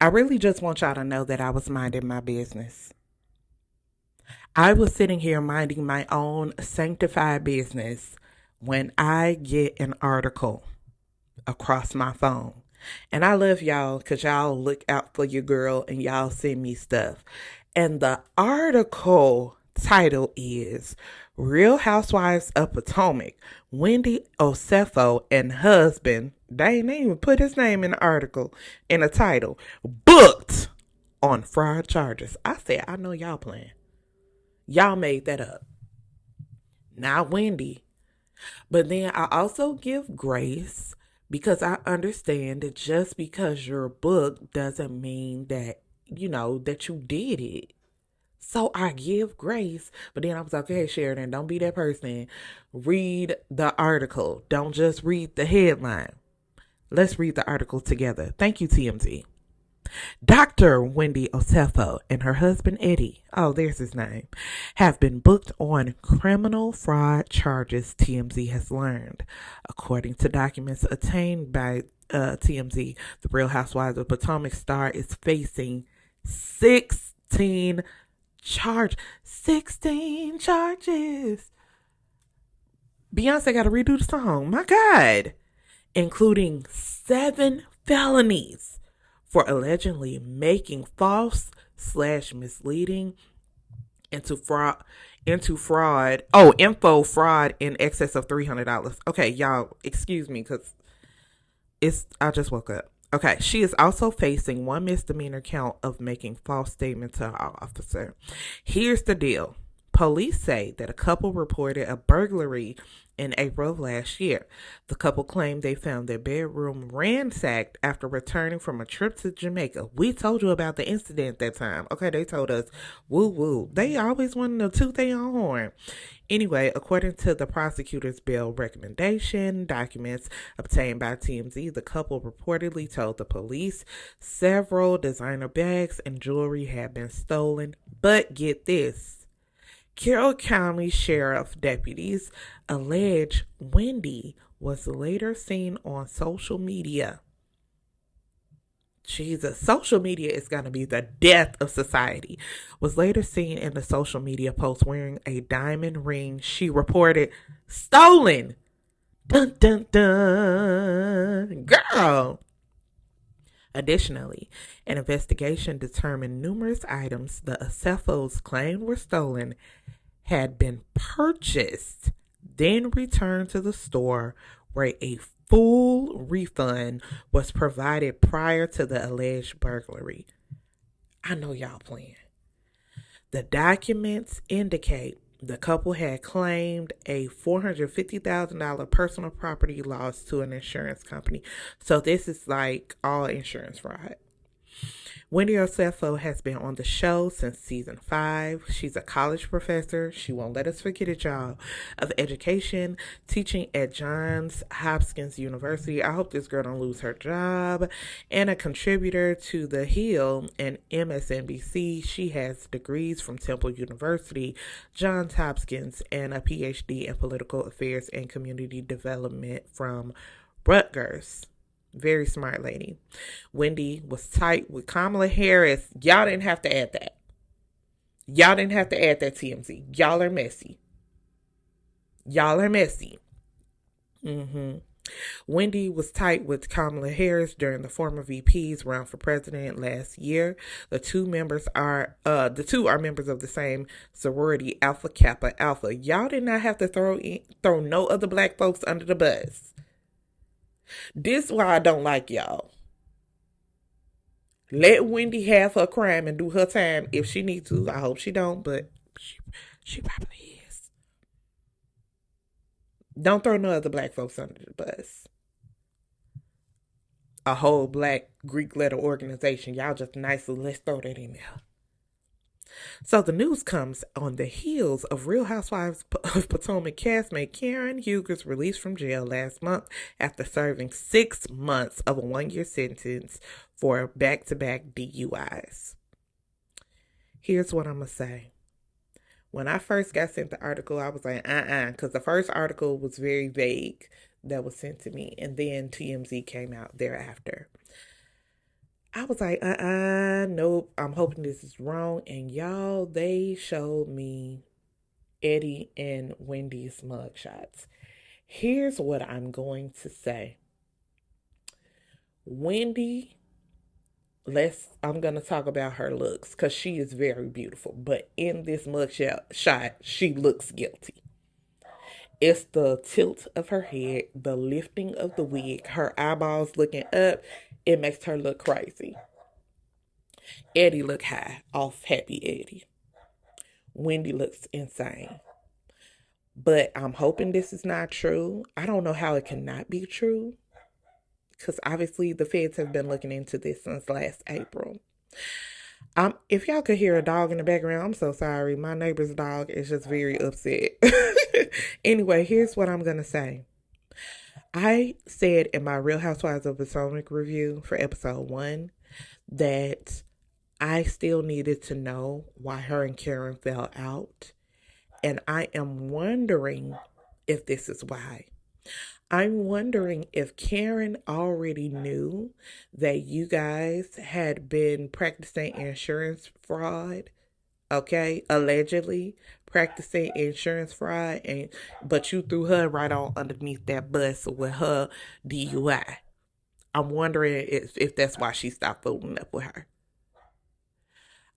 I really just want y'all to know that I was minding my business. I was sitting here minding my own sanctified business when I get an article across my phone. And I love y'all because y'all look out for your girl and y'all send me stuff. And the article title is Real Housewives of Potomac. Wendy Osefo and husband, they ain't even put his name in the article, in the title, booked on fraud charges. I said, I know y'all playing. Y'all made that up. Not Wendy. But then I also give grace because I understand that just because you're booked doesn't mean that, that you did it. So I give grace. But then I was like, okay, Sheridan, don't be that person. Read the article. Don't just read the headline. Let's read the article together. Thank you, TMZ. Dr. Wendy Osefo and her husband Eddie, oh, there's his name, have been booked on criminal fraud charges, TMZ has learned. According to documents obtained by TMZ, the Real Housewives of Potomac star is facing 16 charges. Beyonce got to redo the song. My God. Including 7 felonies for allegedly making false / misleading info fraud in excess of $300. Okay, y'all, excuse me, because I just woke up. Okay, she is also facing 1 misdemeanor count of making false statements to an officer. Here's the deal. Police say that a couple reported a burglary in April of last year. The couple claimed they found their bedroom ransacked after returning from a trip to Jamaica. We told you about the incident that time. Okay, they told us, woo woo. They always wanted to toot their own horn. Anyway, according to the prosecutor's bail recommendation documents obtained by TMZ, the couple reportedly told the police several designer bags and jewelry had been stolen. But get this. Carroll County Sheriff deputies allege Wendy was later seen on social media. Jesus, social media is going to be the death of society. Was later seen in the social media post wearing a diamond ring she reported stolen. Dun, dun, dun. Girl. Additionally, an investigation determined numerous items the Osefos claimed were stolen had been purchased, then returned to the store where a full refund was provided prior to the alleged burglary. I know y'all playing. The documents indicate the couple had claimed a $450,000 personal property loss to an insurance company. So this is like all insurance fraud. Wendy Osefo has been on the show since season 5. She's a college professor. She won't let us forget it, y'all. Of education, teaching at Johns Hopkins University. I hope this girl don't lose her job. And a contributor to The Hill and MSNBC. She has degrees from Temple University, Johns Hopkins, and a PhD in political affairs and community development from Rutgers. Very smart lady. Wendy was tight with Kamala Harris. Y'all didn't have to add that. Y'all didn't have to add that, TMZ. Y'all are messy. Y'all are messy. Wendy was tight with Kamala Harris during the former VP's run for president last year. The two are members of the same sorority, Alpha Kappa Alpha. Y'all did not have to throw no other black folks under the bus. This is why I don't like y'all. Let Wendy have her crime and do her time if she needs to. I hope she don't, but she probably is. Don't throw no other black folks under the bus. A whole black Greek letter organization. Y'all just nicely, let's throw that in there. So the news comes on the heels of Real Housewives of Potomac castmate Karen Huger's release from jail last month after serving 6 months of a 1-year sentence for back-to-back DUIs. Here's what I'm going to say. When I first got sent the article, I was like, because the first article was very vague that was sent to me, and then TMZ came out thereafter. I was like, nope. I'm hoping this is wrong. And y'all, they showed me Eddie and Wendy's mugshots. Here's what I'm going to say. Wendy, I'm gonna talk about her looks because she is very beautiful. But in this shot, she looks guilty. It's the tilt of her head, the lifting of the wig, her eyeballs looking up. It makes her look crazy. Eddie look high off Happy Eddie. Wendy looks insane. But I'm hoping this is not true. I don't know how it cannot be true. Because obviously the feds have been looking into this since last April. If y'all could hear a dog in the background, I'm so sorry. My neighbor's dog is just very upset. Anyway, here's what I'm going to say. I said in my Real Housewives of Potomac review for episode 1 that I still needed to know why her and Karen fell out. And I am wondering if this is why. I'm wondering if Karen already knew that you guys had been practicing insurance fraud, okay? Allegedly practicing insurance fraud, but you threw her right on underneath that bus with her DUI. I'm wondering if that's why she stopped fooling up with her.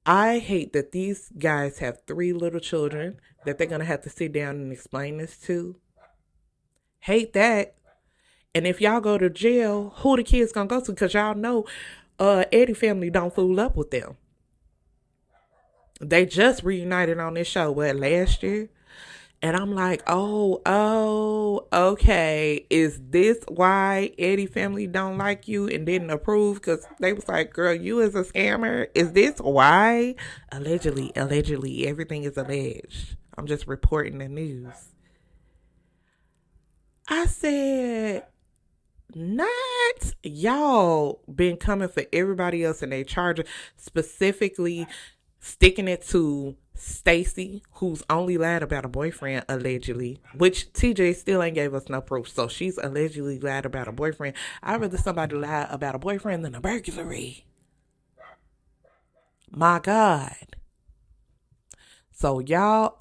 I hate that these guys have 3 little children that they're going to have to sit down and explain this to. Hate that. And if y'all go to jail, who the kids gonna go to? Because y'all know Eddie family don't fool up with them. They just reunited on this show, last year? And I'm like, okay. Is this why Eddie family don't like you and didn't approve? Because they was like, girl, you is a scammer. Is this why? Allegedly, everything is alleged. I'm just reporting the news. I said, not y'all been coming for everybody else and they charge specifically sticking it to Stacy, who's only lied about a boyfriend allegedly, which TJ still ain't gave us no proof. So she's allegedly lied about a boyfriend. I'd rather somebody lie about a boyfriend than a burglary. My God. So y'all,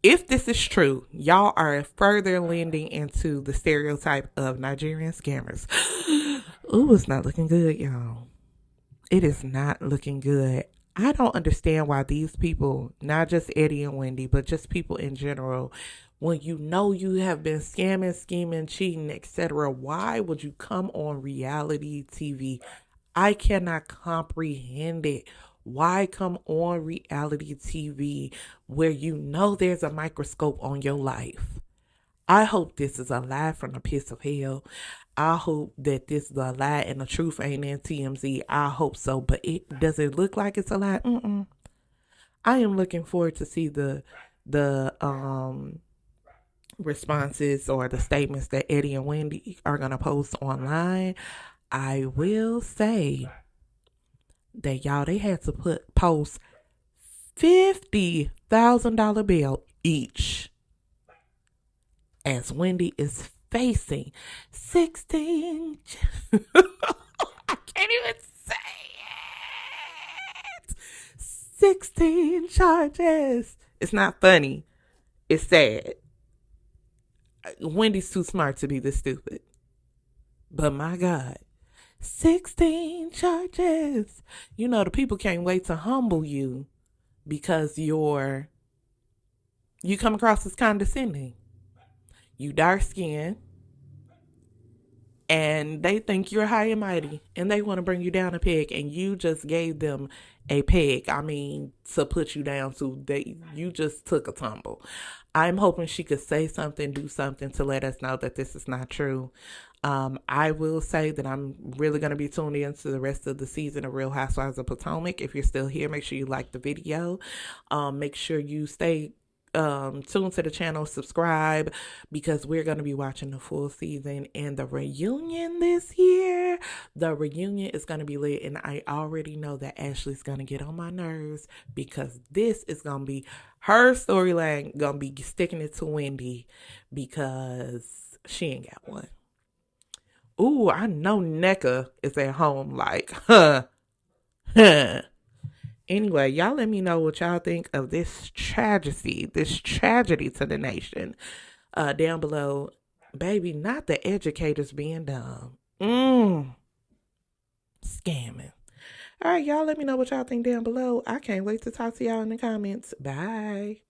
if this is true, y'all are further lending into the stereotype of Nigerian scammers. Ooh, it's not looking good, y'all. It is not looking good. I don't understand why these people, not just Eddie and Wendy, but just people in general, when you know you have been scamming, scheming, cheating, etc., why would you come on reality TV? I cannot comprehend it. Why come on reality TV where you know there's a microscope on your life? I hope this is a lie from the pits of hell. I hope that this is a lie and the truth ain't in TMZ. I hope so, but does it look like it's a lie? I am looking forward to see the responses or the statements that Eddie and Wendy are gonna post online. I will say that y'all, they had to post $50,000 bail each, as Wendy is facing 16. I can't even say it. 16 charges. It's not funny. It's sad. Wendy's too smart to be this stupid. But my God. 16 charges. You know, the people can't wait to humble you because you come across as condescending. You dark skinned and they think you're high and mighty and they want to bring you down a peg, and you just gave them a peg. I mean, to put you down to, you just took a tumble. I'm hoping she could say something, do something to let us know that this is not true. I will say that I'm really going to be tuning into the rest of the season of Real Housewives of Potomac. If you're still here, make sure you like the video. Make sure you stay tuned to the channel, subscribe, because we're going to be watching the full season. And the reunion this year, the reunion is going to be lit, and I already know that Ashley's going to get on my nerves because this is going to be her storyline, going to be sticking it to Wendy because she ain't got one. Ooh, I know NECA is at home like, huh, Anyway, y'all let me know what y'all think of this tragedy to the nation. Down below, baby, not the educators being dumb. Scamming. All right, y'all let me know what y'all think down below. I can't wait to talk to y'all in the comments. Bye.